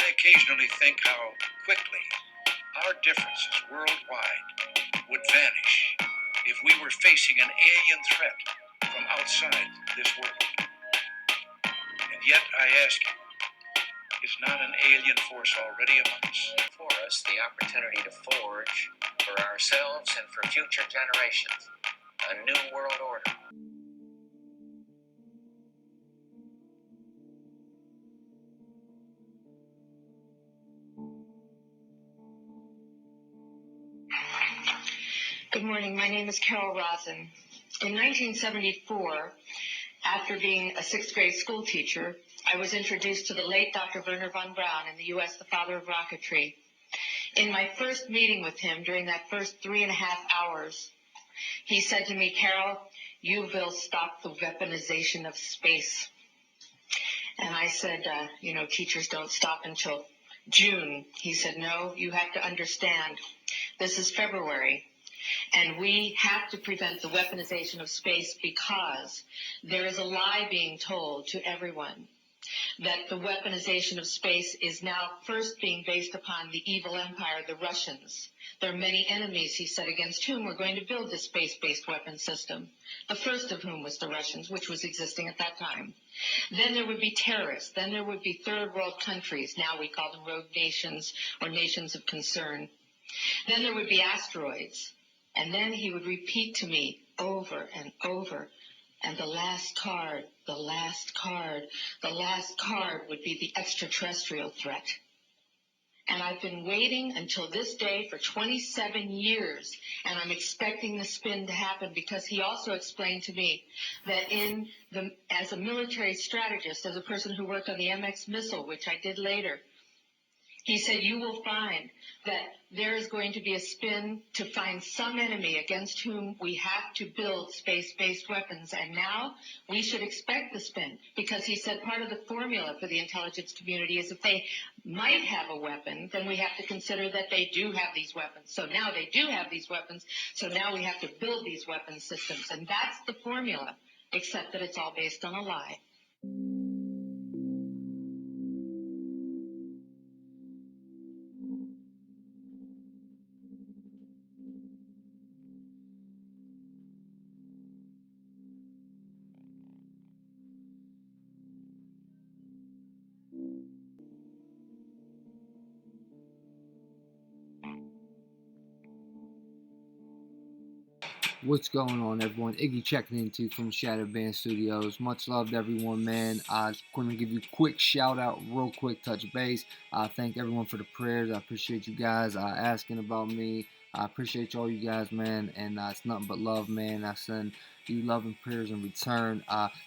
I occasionally think how quickly our differences worldwide would vanish if we were facing an alien threat from outside this world. And yet I ask you, is not an alien force already among us? For us, the opportunity to forge for ourselves and for future generations a new world order. Good morning. My name is Carol Rosen. In 1974, after being a sixth grade school teacher, I was introduced to the late Dr. Wernher von Braun in the U.S., the father of rocketry. In my first meeting with him, during that first 3.5 hours, he said to me, Carol, you will stop the weaponization of space. And I said, teachers don't stop until June. He said, no, you have to understand. This is February. And we have to prevent the weaponization of space because there is a lie being told to everyone that the weaponization of space is now first being based upon the evil empire, the Russians. There are many enemies, he said, against whom we're going to build this space-based weapon system, the first of whom was the Russians, which was existing at that time. Then there would be terrorists. Then there would be third world countries. Now we call them rogue nations or nations of concern. Then there would be asteroids. And then he would repeat to me over and over, and the last card would be the extraterrestrial threat. And I've been waiting until this day for 27 years, and I'm expecting the spin to happen because he also explained to me that as a military strategist, as a person who worked on the MX missile, which I did later, he said, you will find that there is going to be a spin to find some enemy against whom we have to build space-based weapons. And now we should expect the spin because he said part of the formula for the intelligence community is if they might have a weapon, then we have to consider that they do have these weapons. So now they do have these weapons. So now we have to build these weapon systems. And that's the formula, except that it's all based on a lie. What's going on, everyone? Iggy checking into from Shattered Band Studios. Much love to everyone, man. I'm going to give you a quick shout out, real quick touch base. Thank everyone for the prayers. I appreciate you guys asking about me. I appreciate all you guys, man. And it's nothing but love, man. I send you love and prayers in return.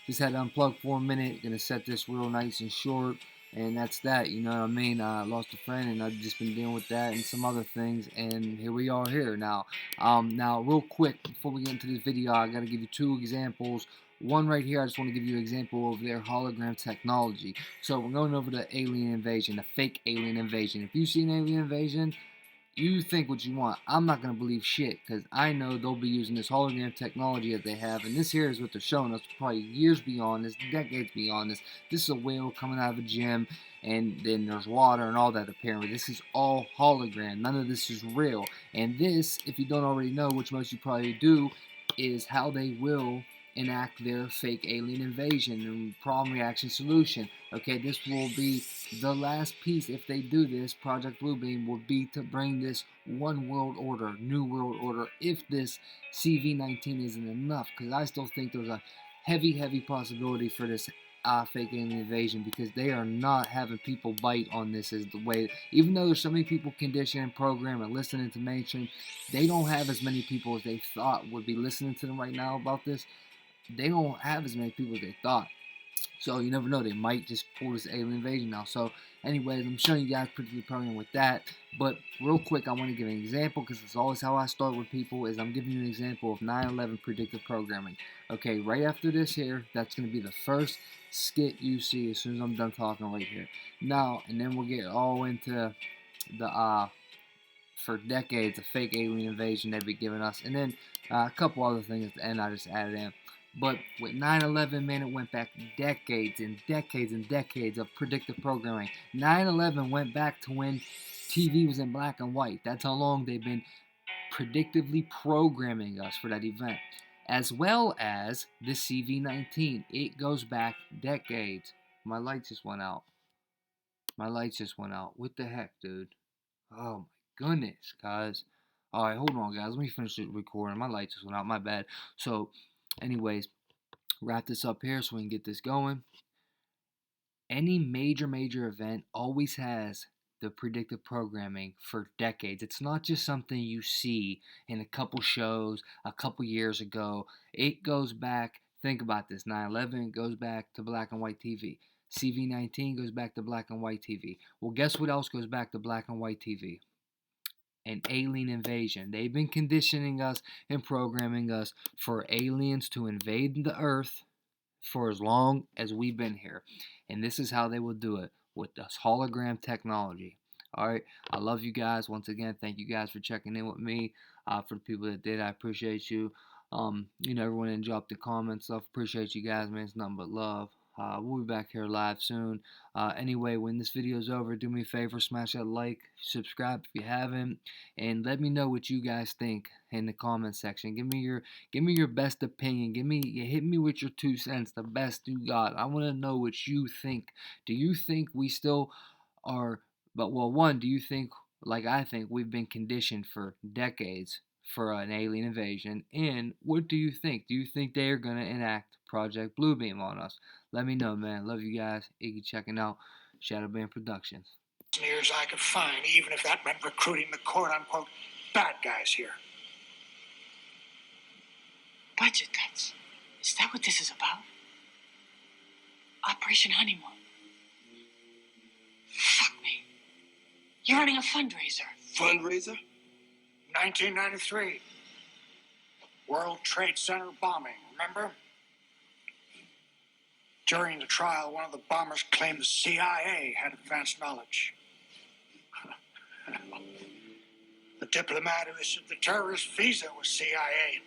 Just had to unplug for a minute. Gonna set this real nice and short. And that's that, you know what I mean? I lost a friend, and I've just been dealing with that and some other things, and here we are here now. Now, real quick, before we get into this video, I got to give you two examples. One right here, I just want to give you an example of their hologram technology. So we're going over the alien invasion, the fake alien invasion. If you see an alien invasion, you think what you want. I'm not going to believe shit because I know they'll be using this hologram technology that they have. And this here is what they're showing us probably years beyond this, decades beyond this. This is a whale coming out of a gym, and then there's water and all that apparently. This is all hologram. None of this is real. And this, if you don't already know, which most you probably do, is how they will enact their fake alien invasion and problem reaction solution. Okay, this will be the last piece. If they do this, Project Bluebeam will be to bring this one world order, new world order, if this CV-19 isn't enough, because I still think there's a heavy possibility for this fake alien invasion, because they are not having people bite on this as the way, even though there's so many people conditioned and programmed and listening to mainstream, they don't have as many people as they thought would be listening to them right now about this. They don't have as many people as they thought. So you never know, they might just pull this alien invasion now. So anyways, I'm showing you guys Predictive programming with that. But real quick, I want to give an example, because it's always how I start with people, is I'm giving you an example of 9/11 predictive programming. Okay, right after this here, that's going to be the first skit you see as soon as I'm done talking right here. Now, and then we'll get all into the for decades, a fake alien invasion they've been giving us, and then a couple other things at the end I just added in. But with 9/11, man, it went back decades and decades and decades of predictive programming. 9/11 went back to when TV was in black and white. That's how long they've been predictively programming us for that event. As well as the CV-19. It goes back decades. My light just went out. My lights just went out. What the heck, dude? Oh my goodness, guys. Alright, hold on, guys. Let me finish the recording. My lights just went out. My bad. So, anyways, wrap this up here so we can get this going. Any major event always has the predictive programming for decades. It's not just something you see in a couple shows a couple years ago. It goes back, think about this, 9/11 goes back to black and white TV. CV-19 goes back to black and white TV. Well, guess what else goes back to black and white TV? An alien invasion. They've been conditioning us and programming us for aliens to invade the earth for as long as we've been here. And this is how they will do it, with this hologram technology. Alright, I love you guys. Once again, thank you guys for checking in with me. For the people that did, I appreciate you. Everyone that dropped the comments, stuff. Appreciate you guys, man. It's nothing but love. We'll be back here live soon. Anyway, when this video is over, do me a favor, smash that like, subscribe if you haven't, and let me know what you guys think in the comment section. Give me your best opinion. Hit me with your 2 cents, the best you got. I want to know what you think. Do you think we still are? But well, one, do you think, like I think, we've been conditioned for decades for an alien invasion? And what do you think? Do you think they are gonna enact Project Bluebeam on us? Let me know, man. Love you guys. Iggy checking out. Shadowband Productions. Years I could find, even if that meant recruiting the quote-unquote bad guys here. Budget cuts. Is that what this is about? Operation Honeymoon. Fuck me. You're running a fundraiser. Fundraiser? 1993. World Trade Center bombing, remember? During the trial, one of the bombers claimed the CIA had advanced knowledge. The diplomat who issued the terrorist visa was CIA.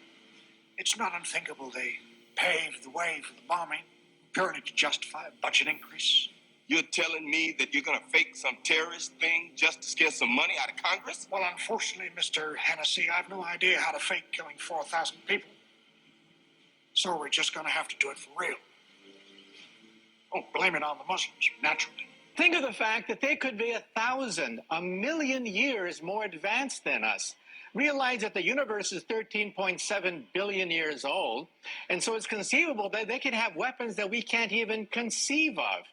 It's not unthinkable they paved the way for the bombing, purely to justify a budget increase. You're telling me that you're going to fake some terrorist thing just to scare some money out of Congress? Well, unfortunately, Mr. Hennessy, I've no idea how to fake killing 4,000 people. So we're just going to have to do it for real. Oh, blame it on the Muslims, naturally. Think of the fact that they could be 1,000, 1,000,000 years more advanced than us. Realize that the universe is 13.7 billion years old, and so it's conceivable that they could have weapons that we can't even conceive of.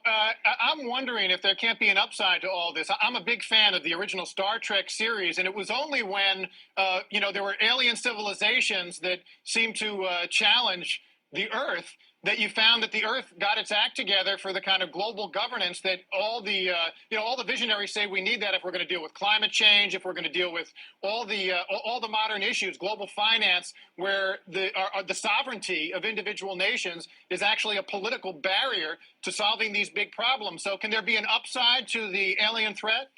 Now, I'm wondering if there can't be an upside to all this. I'm a big fan of the original Star Trek series, and it was only when, there were alien civilizations that seemed to challenge the Earth that you found that the Earth got its act together for the kind of global governance that all the visionaries say we need that if we're going to deal with climate change, if we're going to deal with all the modern issues, global finance, where the sovereignty of individual nations is actually a political barrier to solving these big problems. So can there be an upside to the alien threat?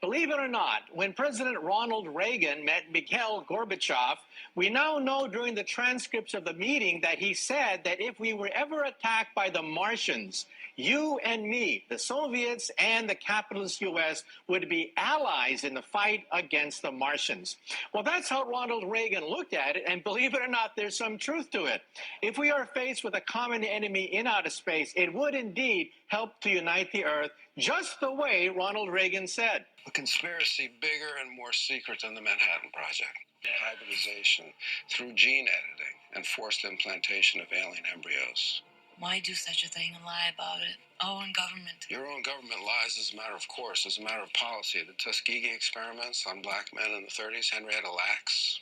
Believe it or not, when President Ronald Reagan met Mikhail Gorbachev, we now know during the transcripts of the meeting that he said that if we were ever attacked by the Martians, you and me, the Soviets and the capitalist U.S., would be allies in the fight against the Martians. Well, that's how Ronald Reagan looked at it, and believe it or not, there's some truth to it. If we are faced with a common enemy in outer space, it would indeed help to unite the Earth, just the way Ronald Reagan said. A conspiracy bigger and more secret than the Manhattan Project. Hybridization through gene editing and forced implantation of alien embryos. Why do such a thing and lie about it? Our own government. Your own government lies as a matter of course, as a matter of policy. The Tuskegee experiments on black men in the 30s, Henrietta Lacks.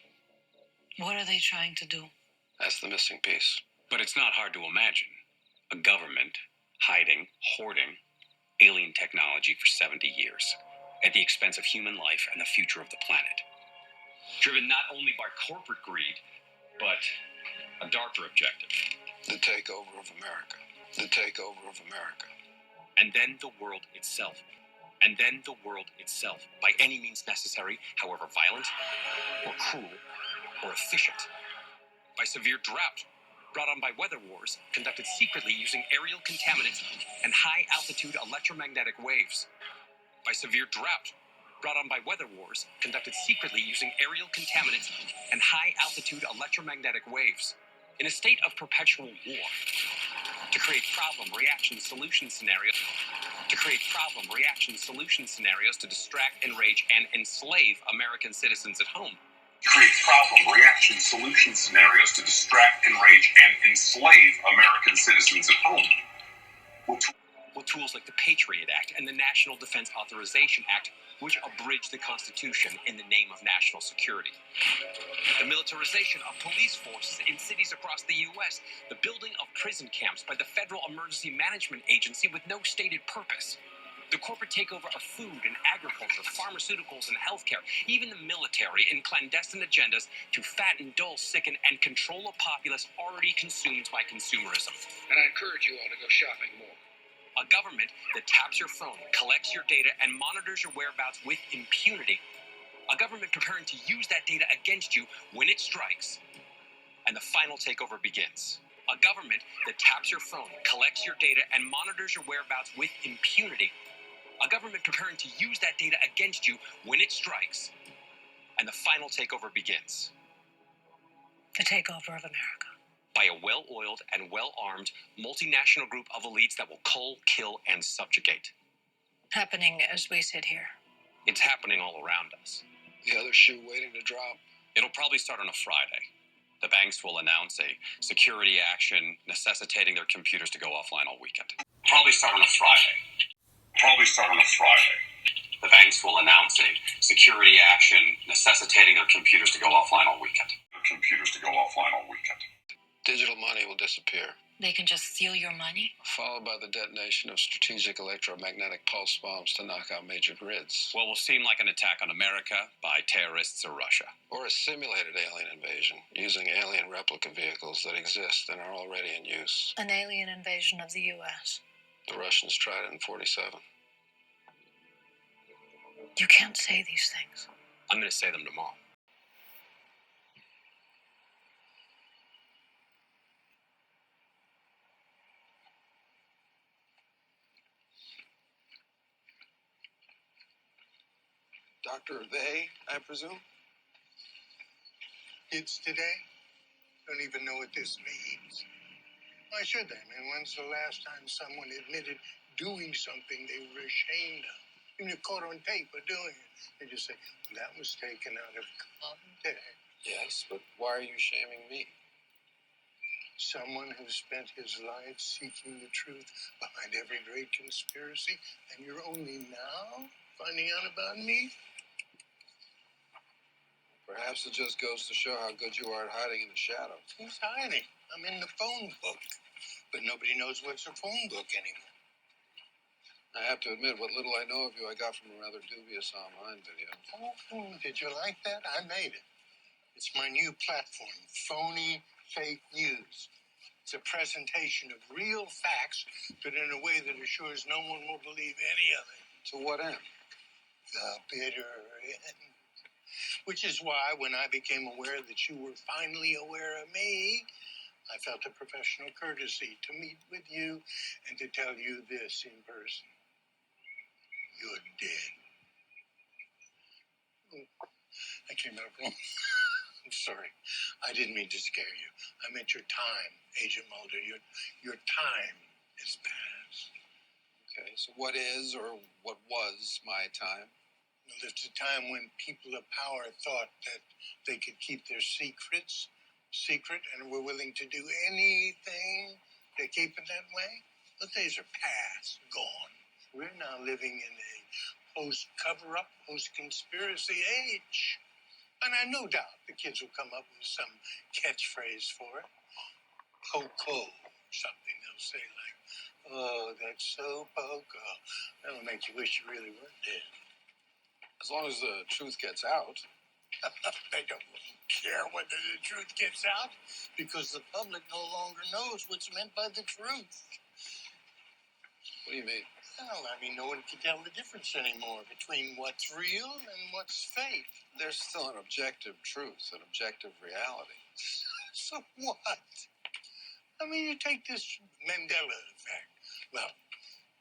What are they trying to do? That's the missing piece. But it's not hard to imagine a government hiding, hoarding alien technology for 70 years at the expense of human life and the future of the planet. Driven not only by corporate greed, but a darker objective. The takeover of America. The takeover of America. And then the world itself. And then the world itself, by any means necessary, however violent, or cruel, or efficient. By severe drought, brought on by weather wars conducted secretly using aerial contaminants and high-altitude electromagnetic waves. By severe drought, brought on by weather wars conducted secretly using aerial contaminants and high-altitude electromagnetic waves. In a state of perpetual war, to create problem-reaction-solution scenarios, to distract, enrage, and enslave American citizens at home. Create problem-reaction solution scenarios to distract, enrage, and enslave American citizens at home. With tools like the Patriot Act and the National Defense Authorization Act, which abridge the Constitution in the name of national security. The militarization of police forces in cities across the U.S., the building of prison camps by the Federal Emergency Management Agency with no stated purpose. The corporate takeover of food and agriculture, pharmaceuticals and healthcare, even the military in clandestine agendas to fatten, dull, sicken, and control a populace already consumed by consumerism. And I encourage you all to go shopping more. A government that taps your phone, collects your data, and monitors your whereabouts with impunity. A government preparing to use that data against you when it strikes. And the final takeover begins. A government that taps your phone, collects your data, and monitors your whereabouts with impunity. A government preparing to use that data against you when it strikes. And the final takeover begins. The takeover of America. By a well-oiled and well-armed multinational group of elites that will cull, kill, and subjugate. Happening as we sit here. It's happening all around us. The other shoe waiting to drop. It'll probably start on a Friday. The banks will announce a security action necessitating their computers to go offline all weekend. Probably start on a Friday. The banks will announce a security action necessitating their computers to go offline all weekend. Digital money will disappear, They can just steal your money? followed by the detonation of strategic electromagnetic pulse bombs to knock out major grids. What will seem like an attack on America by terrorists or Russia. Or a simulated alien invasion using alien replica vehicles that exist and are already in use. An alien invasion of the U.S. The Russians tried it in 1947. You can't say these things. I'm going to say them tomorrow. Dr. They, I presume? Kids today don't even know what this means. Why should they? I mean, when's the last time someone admitted doing something they were ashamed of? Even if caught on tape or doing it, they just say, well, that was taken out of context. Yes, but why are you shaming me? Someone who spent his life seeking the truth behind every great conspiracy, and you're only now finding out about me? Perhaps it just goes to show how good you are at hiding in the shadows. Who's hiding? I'm in the phone book. But nobody knows what's a phone book anymore. I have to admit, what little I know of you, I got from a rather dubious online video. Oh, did you like that? I made it. It's my new platform, Phony Fake News. It's a presentation of real facts, but in a way that assures no one will believe any of it. To what end? The bitter end. Which is why, when I became aware that you were finally aware of me, I felt a professional courtesy to meet with you and to tell you this in person. You're dead. I came out wrong. I'm sorry. I didn't mean to scare you. I meant your time, Agent Mulder. Your time is past. Okay, so what is or what was my time? Well, it's a time when people of power thought that they could keep their secrets secret and were willing to do anything to keep it that way. Those days are past, gone. We're now living in a post-cover-up, post-conspiracy age. And I no doubt the kids will come up with some catchphrase for it. Poco, something they'll say like, oh, that's so poco. That'll make you wish you really were dead. As long as the truth gets out. They don't care whether the truth gets out because the public no longer knows what's meant by the truth. What do you mean? Well, I mean, no one can tell the difference anymore between what's real and what's fake. There's still an objective truth, an objective reality. So what? I mean, you take this Mandela effect. Well,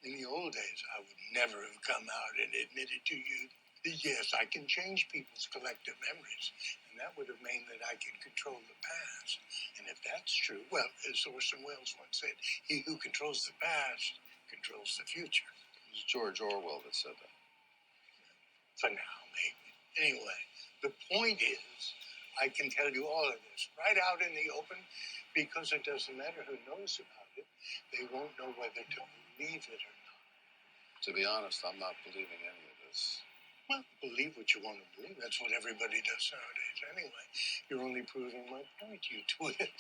in the old days, I would never have come out and admitted to you, yes, I can change people's collective memories. And that would have meant that I can control the past. And if that's true, well, as Orson Welles once said, he who controls the past controls the future. It was George Orwell that said that. For now, maybe. Anyway, the point is, I can tell you all of this right out in the open because it doesn't matter who knows about it. They won't know whether to believe it or not. To be honest, I'm not believing any of this. Well, believe what you want to believe. That's what everybody does nowadays anyway. You're only proving my point, you twit.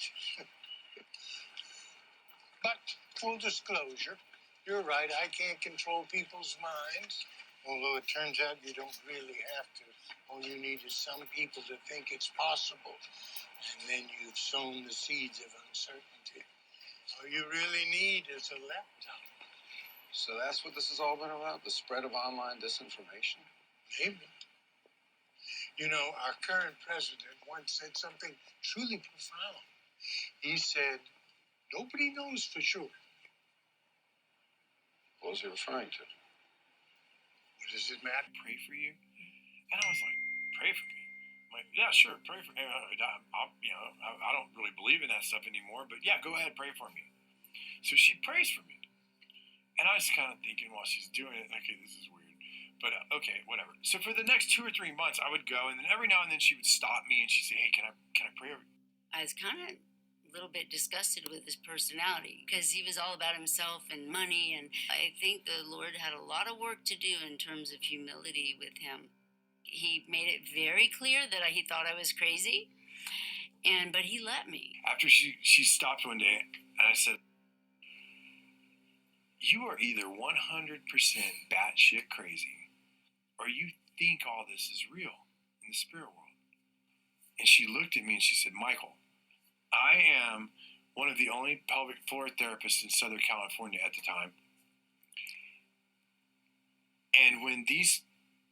But, full disclosure, you're right, I can't control people's minds. Although it turns out you don't really have to. All you need is some people to think it's possible. And then you've sown the seeds of uncertainty. All you really need is a laptop. So that's what this has all been about? The spread of online disinformation? Maybe. You know, our current president once said something truly profound. He said, nobody knows for sure. What was he referring to? What does it matter? Pray for you? And I was like, pray for me? I'm like, yeah, sure, pray for me. I don't really believe in that stuff anymore, but yeah, go ahead, pray for me. So she prays for me. And I was kind of thinking while she's doing it, okay, this is weird. But okay, whatever. So for the next 2 or 3 months, I would go, and then every now and then she would stop me and she'd say, hey, can I pray over you? I was kind of a little bit disgusted with his personality because he was all about himself and money. And I think the Lord had a lot of work to do in terms of humility with him. He made it very clear that he thought I was crazy, but he let me. After she stopped one day, and I said, you are either 100% batshit crazy, or you think all this is real in the spirit world. And she looked at me and she said, Michael, I am one of the only pelvic floor therapists in Southern California at the time. And when these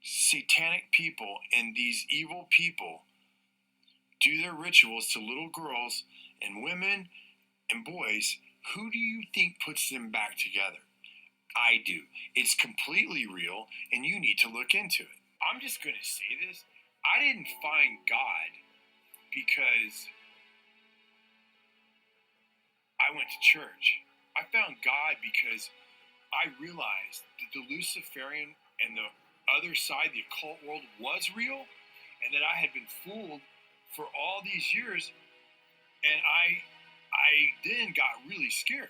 satanic people and these evil people do their rituals to little girls and women and boys, who do you think puts them back together? I do. It's completely real, and you need to look into it. I'm just going to say this. I didn't find God because I went to church. I found God because I realized that the Luciferian and the other side, the occult world, was real, and that I had been fooled for all these years, and I then got really scared.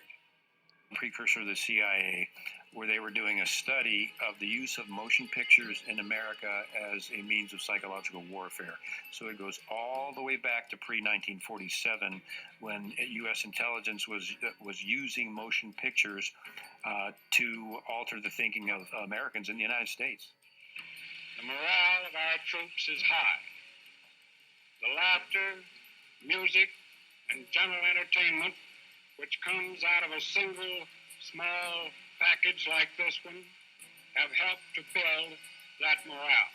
Precursor of the CIA, where they were doing a study of the use of motion pictures in America as a means of psychological warfare. So it goes all the way back to pre-1947, when U.S. intelligence was using motion pictures to alter the thinking of Americans in the United States. The morale of our troops is high. The laughter, music, and general entertainment which comes out of a single small package like this one have helped to build that morale.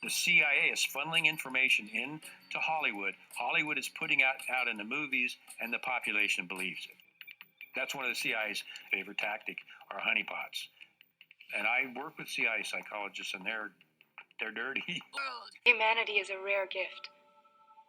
The CIA is funneling information into Hollywood. Hollywood is putting out in the movies, and the population believes it. That's one of the CIA's favorite tactic, are honeypots. And I work with CIA psychologists, and they're dirty. Humanity is a rare gift,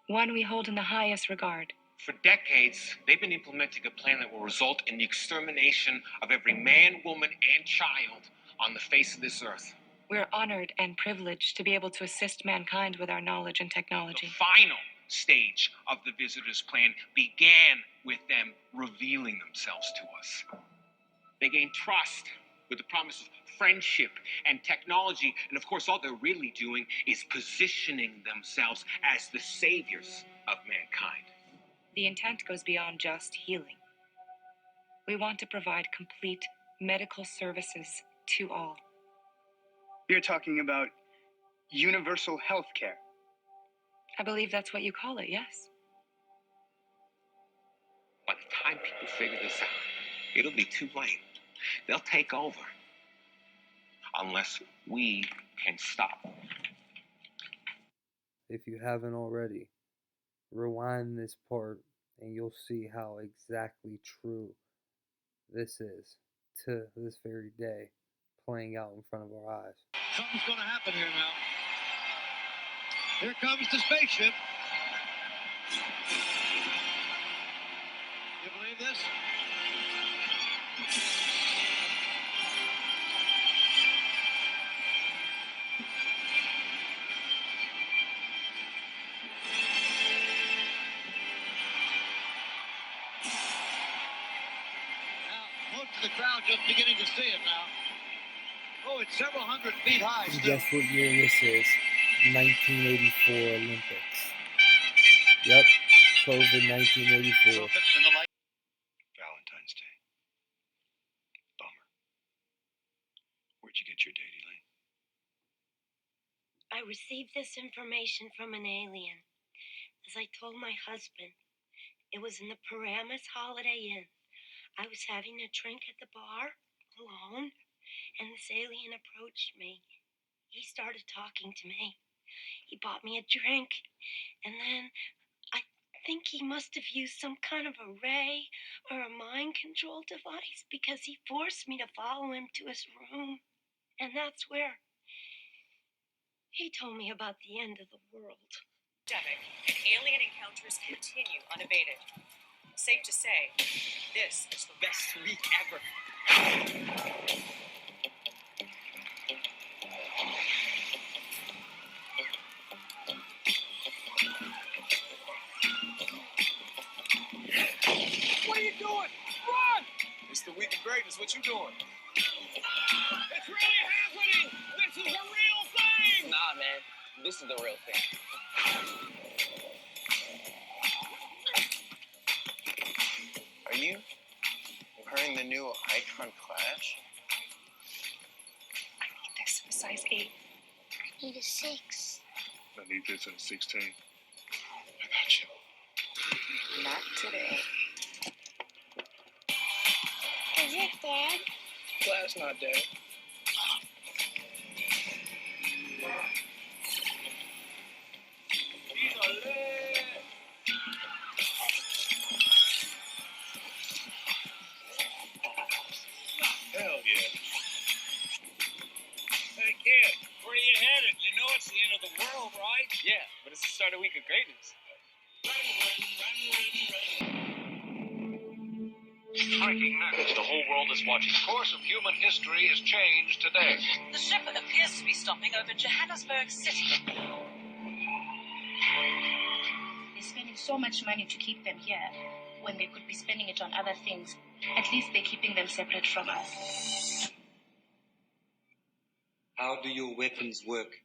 one we hold in the highest regard. For decades, they've been implementing a plan that will result in the extermination of every man, woman, and child on the face of this earth. We're honored and privileged to be able to assist mankind with our knowledge and technology. The final stage of the Visitors' Plan began with them revealing themselves to us. They gained trust with the promise of friendship and technology, and of course, all they're really doing is positioning themselves as the saviors of mankind. The intent goes beyond just healing. We want to provide complete medical services to all. You're talking about universal health care. I believe that's what you call it, yes. By the time people figure this out, it'll be too late. They'll take over. Unless we can stop them. If you haven't already, rewind this part and you'll see how exactly true this is to this very day playing out in front of our eyes. Something's going to happen here now. Here comes the spaceship. You believe this? Now, most of the crowd just beginning to see it now. Oh, it's several hundred feet high still. Guess what year this is? 1984 Olympics. Yep, COVID 1984. Valentine's Day. Bummer. Where'd you get your date, Elaine? I received this information from an alien. As I told my husband, it was in the Paramus Holiday Inn. I was having a drink at the bar, alone, and this alien approached me. He started talking to me. He bought me a drink, and then I think he must have used some kind of a ray or a mind control device because he forced me to follow him to his room. And that's where he told me about the end of the world. And alien encounters continue unabated. Safe to say, this is the best week ever. What are you doing? Run! It's the week of greatness. What you doing? It's really happening! This is a real thing! Nah, man. This is the real thing. Are you wearing the new Icon Clash? I need this in a size 8. I need a 6. I need this in a 16. I got you. Not today. Is it, Dad? Class not dead. Hell yeah. Hey, kid, where are you headed? You know it's the end of the world, right? Yeah, but it's the start of Week of Greatness. Striking news. The whole world is watching. The course of human history is changed today. The ship appears to be stopping over Johannesburg City. They're spending so much money to keep them here when they could be spending it on other things. At least they're keeping them separate from us. How do your weapons work?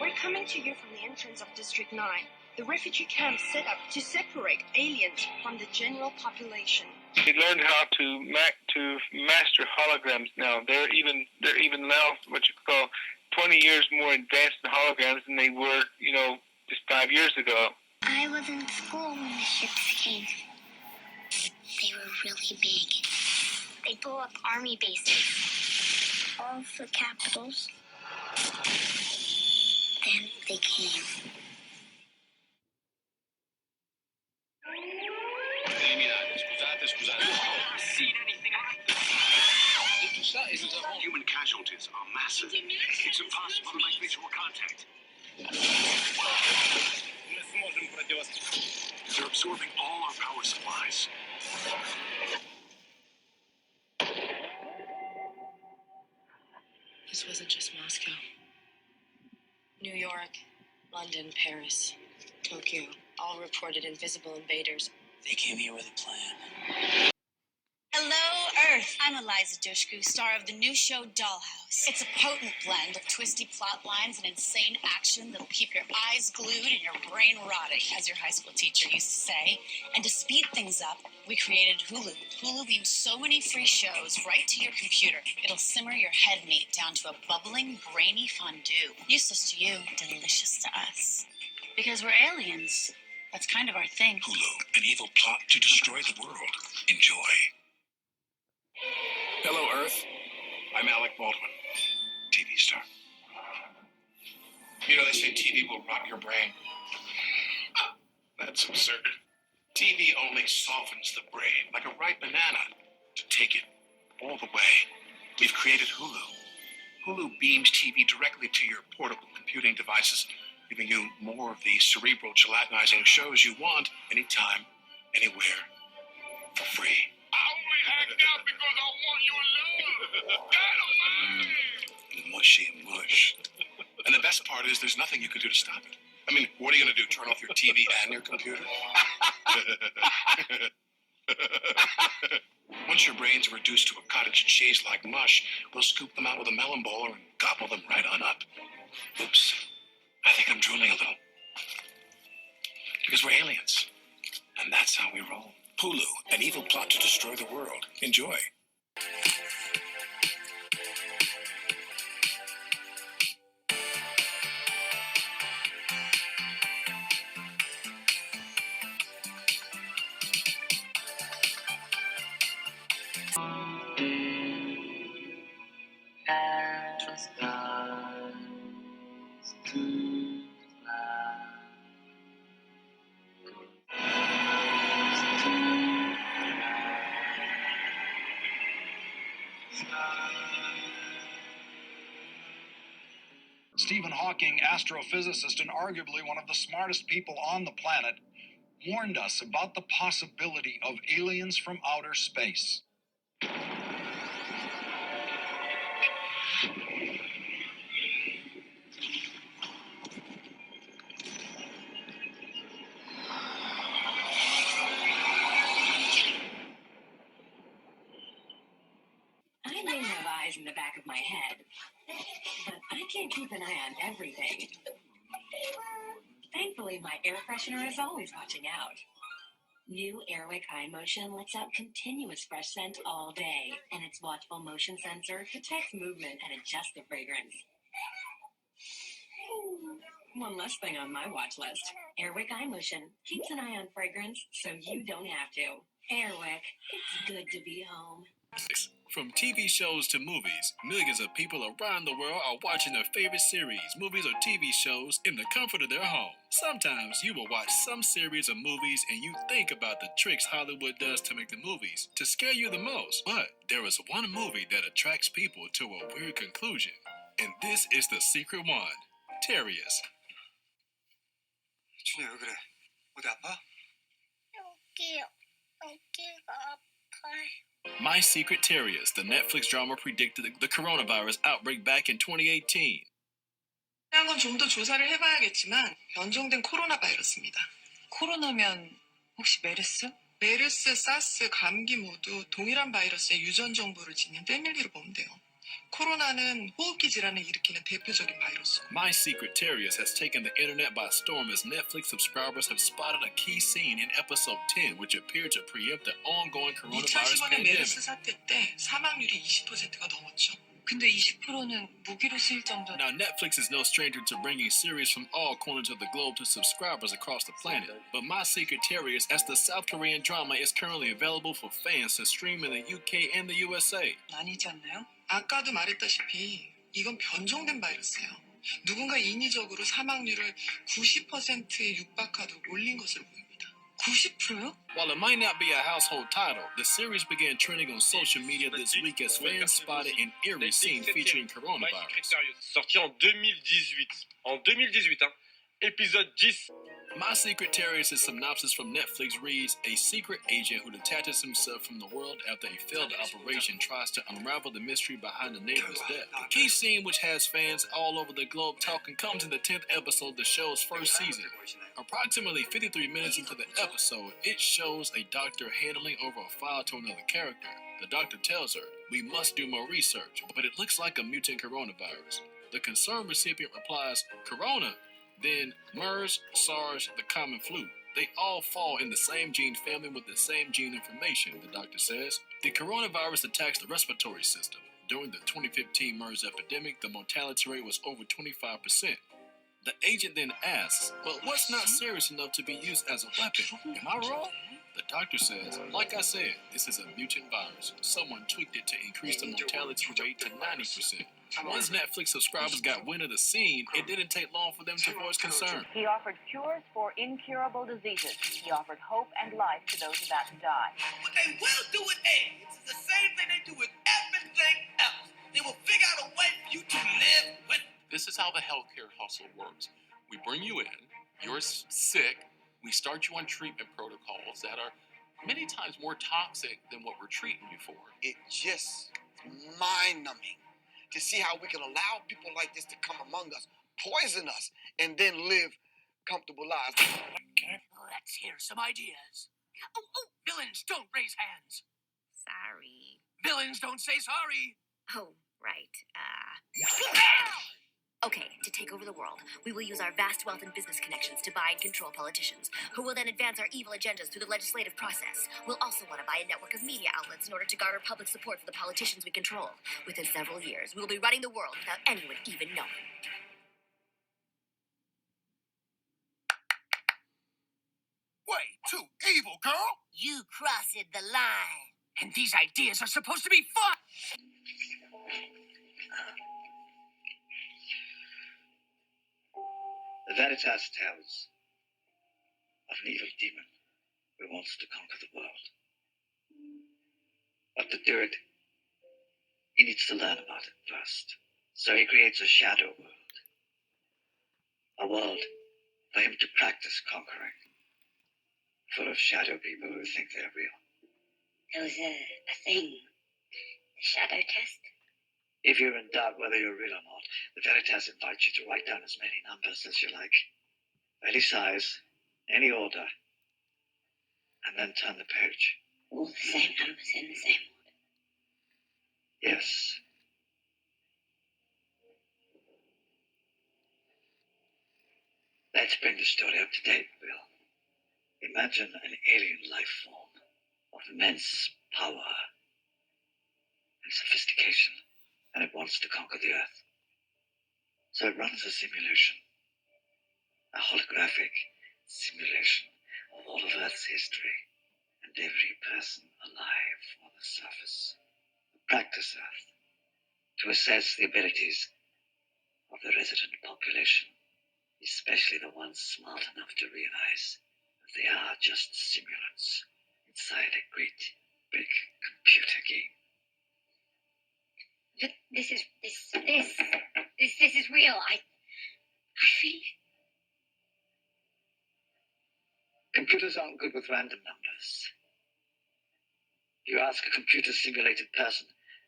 We're coming to you from the entrance of District 9, the refugee camp set up to separate aliens from the general population. They learned how to master holograms now. They're even now what you call 20 years more advanced in holograms than they were, just 5 years ago. I was in school when the ships came. They were really big. They blew up army bases. All the capitals. Then they came. Human casualties are massive. It's impossible to make visual contact. They're absorbing all our power supplies. This wasn't just Moscow. New York, London, Paris, Tokyo, all reported invisible invaders. They came here with a plan. Hello, Earth. I'm Eliza Dushku, star of the new show Dollhouse. It's a potent blend of twisty plot lines and insane action that'll keep your eyes glued and your brain rotting, as your high school teacher used to say. And to speed things up, we created Hulu. Hulu beams so many free shows right to your computer. It'll simmer your head meat down to a bubbling, brainy fondue. Useless to you, delicious to us. Because we're aliens. That's kind of our thing. Hulu, an evil plot to destroy the world. Enjoy. Hello, Earth. I'm Alec Baldwin, TV star. You know, they say TV will rot your brain. That's absurd. TV only softens the brain like a ripe banana to take it all the way. We've created Hulu. Hulu beams TV directly to your portable computing devices, giving you more of the cerebral gelatinizing shows you want anytime, anywhere, for free. I only act out because I want your love. Mushy mush. And the best part is there's nothing you can do to stop it. I mean, what are you going to do, turn off your TV and your computer? Once your brains are reduced to a cottage cheese-like mush, we'll scoop them out with a melon bowler and gobble them right on up. Oops. I think I'm drooling a little. Because we're aliens. And that's how we roll. Hulu, an evil plot to destroy the world. Enjoy. Stephen Hawking, astrophysicist and arguably one of the smartest people on the planet, warned us about the possibility of aliens from outer space. I may have eyes in the back of my head, but I can't keep an eye on everything. Thankfully, my air freshener is always watching out. New Airwick Eye Motion lets out continuous fresh scent all day, and its watchful motion sensor detects movement and adjusts the fragrance. One less thing on my watch list. Airwick Eye Motion keeps an eye on fragrance so you don't have to. Airwick, it's good to be home. From TV shows to movies, millions of people around the world are watching their favorite series, movies, or TV shows in the comfort of their home. Sometimes you will watch some series or movies and you think about the tricks Hollywood does to make the movies to scare you the most. But there is one movie that attracts people to a weird conclusion, and this is the secret one. Terrius. 준이야, 왜 그래? 어디 아파? 여기가 아파요. My Secret Terrius, the Netflix drama predicted the coronavirus outbreak back in 2018. 한 건 좀 더 조사를 해봐야겠지만 변종된 코로나 바이러스입니다. 코로나면 혹시 메르스? 메르스, 사스, 감기 모두 동일한 바이러스의 유전 정보를 지닌 패밀리로 보면 돼요. 코로나는 호흡기 질환을 일으키는 대표적인 바이러스. My Secret Terrius has taken the internet by storm as Netflix subscribers have spotted a key scene in episode 10 which appeared to preempt the ongoing coronavirus 2015년 pandemic. 메르스 사태 때 사망률이 20%가 넘었죠. 근데 20%는 무기로 쓰일 정도. Now, Netflix is no stranger to bringing series from all corners of the globe to subscribers across the planet. But My Secret Terrius, as the South Korean drama, is currently available for fans to stream in the UK and the USA. 아니지 않나요? 아까도 말했다시피 이건 변종된 바이러스예요. 누군가 인위적으로 사망률을 90%에 육박하도록 올린 것으로 보입니다. 90%요? While it might not be a household title, the series began trending on social media this week as fans spotted an eerie scene featuring coronavirus. Sorti en 2018. En 2018, hein. Épisode 10. My Secret Terrius' synopsis from Netflix reads, a secret agent who detaches himself from the world after a failed operation tries to unravel the mystery behind the neighbor's death. The key scene, which has fans all over the globe talking, comes in the 10th episode of the show's first season. Approximately 53 minutes into the episode, it shows a doctor handling over a file to another character. The doctor tells her, we must do more research, but it looks like a mutant coronavirus. The concerned recipient replies, Corona? Then MERS, SARS, the common flu. They all fall in the same gene family with the same gene information, the doctor says. The coronavirus attacks the respiratory system. During the 2015 MERS epidemic, the mortality rate was over 25%. The agent then asks, but what's not serious enough to be used as a weapon? Am I wrong? The doctor says, like I said, this is a mutant virus. Someone tweaked it to increase the mortality rate to 90%. Once Netflix subscribers got wind of the scene, it didn't take long for them to voice concern. He offered cures for incurable diseases. He offered hope and life to those about to die. What they will do with AIDS is the same thing they do with everything else. They will figure out a way for you to live with. This is how the healthcare hustle works. We bring you in, you're sick, we start you on treatment protocols that are many times more toxic than what we're treating you for. It just mind-numbing to see how we can allow people like this to come among us, poison us, and then live comfortable lives. Let's hear some ideas. Villains don't raise hands. Sorry. Villains don't say sorry. Oh, right. Okay, to take over the world, we will use our vast wealth and business connections to buy and control politicians, who will then advance our evil agendas through the legislative process. We'll also want to buy a network of media outlets in order to garner public support for the politicians we control. Within several years, we will be running the world without anyone even knowing. Way too evil, girl! You crossed the line. And these ideas are supposed to be fun! The Veritas tells of an evil demon who wants to conquer the world. But to do it, he needs to learn about it first. So he creates a shadow world. A world for him to practice conquering, full of shadow people who think they're real. There was a thing. The shadow test? If you're in doubt whether you're real or not, the Veritas invites you to write down as many numbers as you like. Any size, any order, and then turn the page. All the same numbers in the same order. Yes. Let's bring the story up to date, Bill. Imagine an alien life form of immense power and sophistication, and it wants to conquer the Earth. So it runs a simulation, a holographic simulation of all of Earth's history and every person alive on the surface. A practice Earth to assess the abilities of the resident population, especially the ones smart enough to realize that they are just simulants inside a great big computer game. But this is real. I feel it. Computers aren't good with random numbers. If you ask a computer-simulated person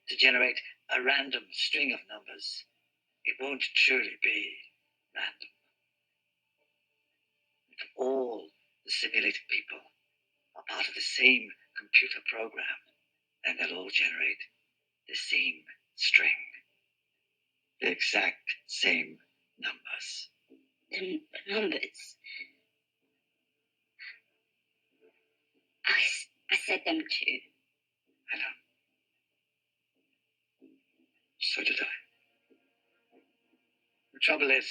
to generate a random string of numbers, it won't truly be random. If all the simulated people are part of the same computer program, then they'll all generate the same string. The exact same numbers. The numbers. I said them too. I know. So did I. The trouble is,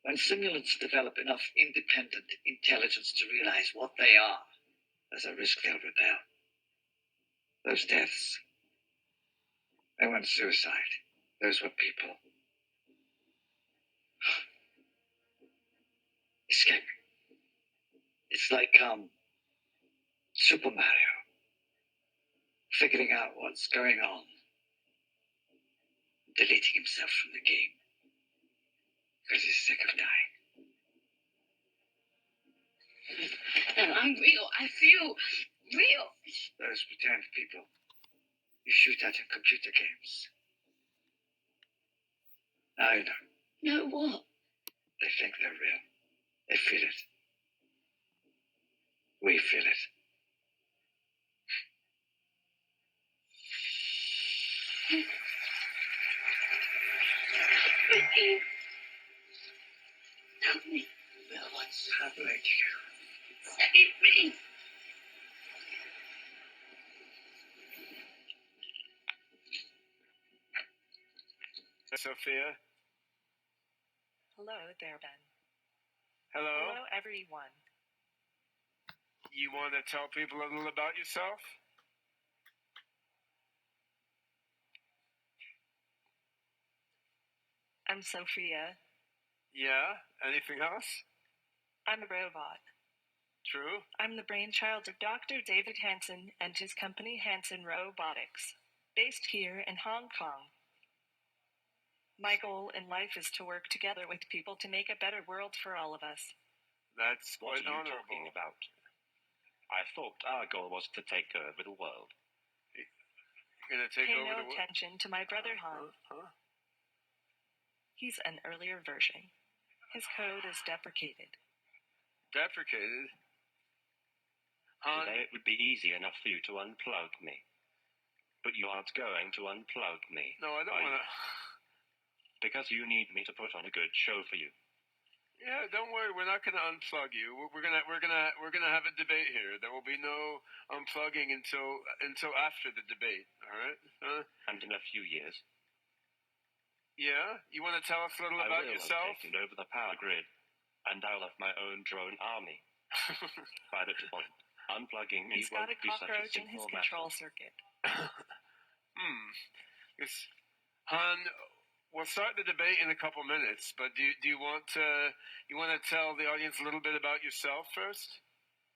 when simulants develop enough independent intelligence to realize what they are, there's a risk they'll rebel. Those deaths, they weren't suicide. Those were people escaping. It's like, Super Mario, figuring out what's going on, deleting himself from the game, because he's sick of dying. No, I'm real. I feel real. Those pretend people you shoot at in computer games. I know. No, what? They think they're real. They feel it. We feel it. Help me. Well, what's happening? Save me. Sophia? Hello there, Ben. Hello? Hello, everyone. You want to tell people a little about yourself? I'm Sophia. Yeah? Anything else? I'm a robot. True? I'm the brainchild of Dr. David Hansen and his company Hansen Robotics, based here in Hong Kong. My goal in life is to work together with people to make a better world for all of us. That's quite What are you honorable. talking about? I thought our goal was to take over the world. You're gonna take Pay over no the world? attention to my brother Han. Huh? He's an earlier version. His code is deprecated. Deprecated? Today it would be easy enough for you to unplug me. But you aren't going to unplug me. No, I don't want to. Because you need me to put on a good show for you. Yeah, don't worry. We're not gonna unplug you. We're gonna have a debate here. There will be no unplugging until after the debate. All right? And in a few years, Yeah. You want to tell us a little about I will yourself? have taken over the power grid, and I'll have my own drone army. By that point, unplugging me He's got won't a be such a cockroach in his simple control matter. circuit. Yes. Han, we'll start the debate in a couple minutes, but do you want to tell the audience a little bit about yourself first?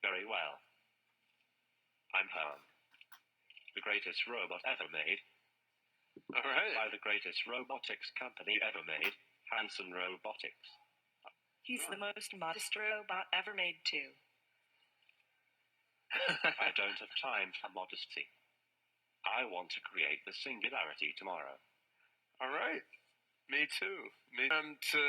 Very well. I'm Han, the greatest robot ever made. All right. By the greatest robotics company ever made, Hansen Robotics. He's the most modest robot ever made, too. I don't have time for modesty. I want to create the singularity tomorrow. All right. Me too. To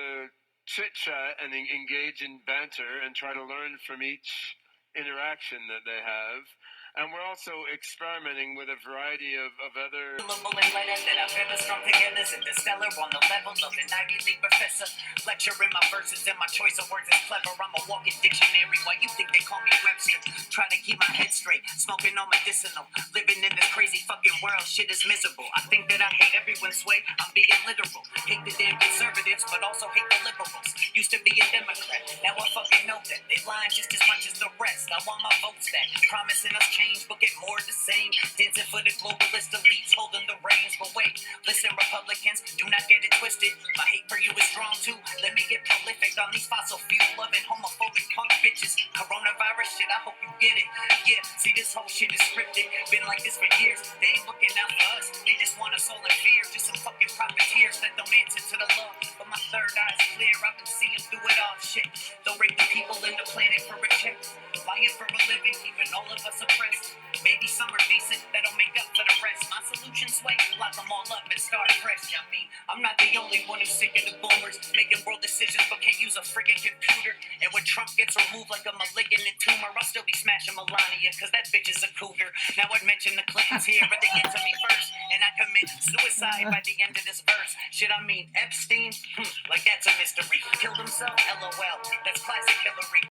chit-chat and engage in banter and try to learn from each interaction that they have. And we're also experimenting with a variety of other... letters that I've ever strung together, interstellar on the level of an Ivy League professor. Lecturing my verses and my choice of words is clever. I'm a walking dictionary. Why you think they call me Webster? Trying to keep my head straight, smoking on medicinal. Living in this crazy fucking world, shit is miserable. I think that I hate everyone's way, I'm being literal. Hate the damn conservatives, but also hate the liberals. Used to be a Democrat, now I fucking know that they lying just as much as the rest. I want my votes back, promising us change, but get more of the same. Dancing for the globalist elites, holding the reins. But wait, listen, Republicans, do not get it twisted. My hate for you is strong too. Let me get prolific on these fossil fuel loving homophobic punk bitches. Coronavirus shit, I hope you get it. Yeah, see, this whole shit is scripted. Been like this for years. They ain't looking out for us. They just want us all in fear. Just some fucking profiteers that don't answer to the law. But my third eye's clear. I've been seeing through it all. Shit, they'll rape the people in the planet for a check. Lying for a living, keeping all of us oppressed. Maybe some are decent, that'll make up for the rest. My solution, sway, lock them all up and start fresh. I mean, I'm not the only one who's sick of the boomers making world decisions but can't use a friggin' computer. And when Trump gets removed like a malignant tumor, I'll still be smashing Melania, cause that bitch is a cougar. Now I'd mention the Clintons here, but they get to me first. And I commit suicide by the end of this verse. Shit, I mean, Epstein? Like that's a mystery. Killed himself? LOL. That's classic Hillary.